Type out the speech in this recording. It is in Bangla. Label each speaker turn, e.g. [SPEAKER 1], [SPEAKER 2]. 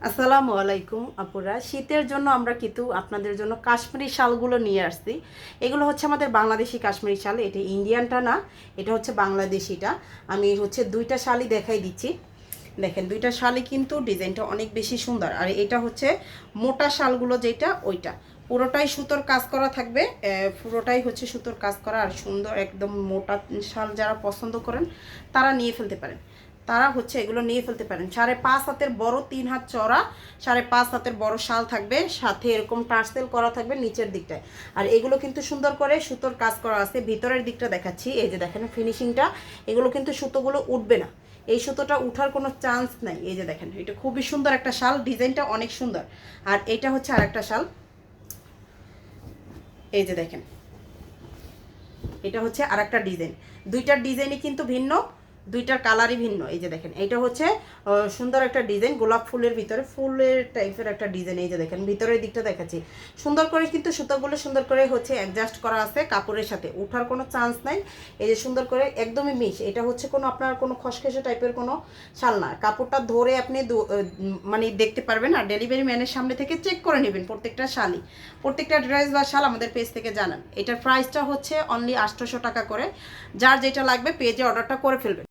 [SPEAKER 1] আসসালামু আলাইকুম আপুরা, শীতের জন্য আমরা কিন্তু আপনাদের জন্য কাশ্মীরি শালগুলো নিয়ে আসছি। এগুলো হচ্ছে আমাদের বাংলাদেশি কাশ্মীরি শাল, এটা ইন্ডিয়ানটা না, এটা হচ্ছে বাংলাদেশিটা। আমি হচ্ছে দুইটা শালই দেখাই দিচ্ছি। দেখেন, দুইটা শালই কিন্তু ডিজাইনটা অনেক বেশি সুন্দর। আর এটা হচ্ছে মোটা শালগুলো, যেটা ওইটা পুরোটাই সুতোর কাজ করা থাকবে। পুরোটাই হচ্ছে সুতোর কাজ করা আর সুন্দর একদম মোটা শাল যারা পছন্দ করেন তারা নিয়ে ফেলতে পারেন। তারা হচ্ছে এগুলো নিয়ে ফেলতে পারেন। 5.5 হাতের বড়, 3 হাত চড়া 5.5 হাতের বড় শাল থাকবে, সাথে এরকম টার্সেল করা থাকবে নিচের দিকটায়। আর এগুলো কিন্তু সুন্দর করে সুতোর কাজ করা আছে। ভিতরের দিকটা দেখাচ্ছি, এই যে দেখেন ফিনিশিংটা। এগুলো কিন্তু সুতোগুলো উঠবে না, এই সুতোটা উঠার কোনো চান্স নাই। এই যে দেখেন, এটা খুবই সুন্দর একটা শাল, ডিজাইনটা অনেক সুন্দর। আর এটা হচ্ছে আরেকটা শাল, এই যে দেখেন, এটা হচ্ছে আরেকটা ডিজাইন। দুইটার ডিজাইনই কিন্তু ভিন্ন, দুইটার কালারই ভিন্ন। এই যে দেখেন, এটা হচ্ছে সুন্দর একটা ডিজাইন, গোলাপ ফুলের ভিতরে ফুলের টাইপের একটা ডিজাইন। এই যে দেখেন, ভিতরের দিকটা দেখাচ্ছি সুন্দর করে, কিন্তু সুতোগুলো সুন্দর করে হচ্ছে অ্যাডজাস্ট করা আছে কাপড়ের সাথে, ওঠার কোনো চান্স নাই। এই যে সুন্দর করে একদমই মিশ। এটা হচ্ছে কোনো আপনার কোনো খসখসে টাইপের কোনো শাল না, কাপড়টা ধরে আপনি মানে দেখতে পারবেন। আর ডেলিভারি ম্যানের সামনে থেকে চেক করে নেবেন প্রত্যেকটা শালই, প্রত্যেকটা ড্রেস বা শাল আমাদের পেজ থেকে জানান। এটার প্রাইসটা হচ্ছে অনলি 800 টাকা করে। যার যেটা লাগবে পেজে অর্ডারটা করে ফেলবেন।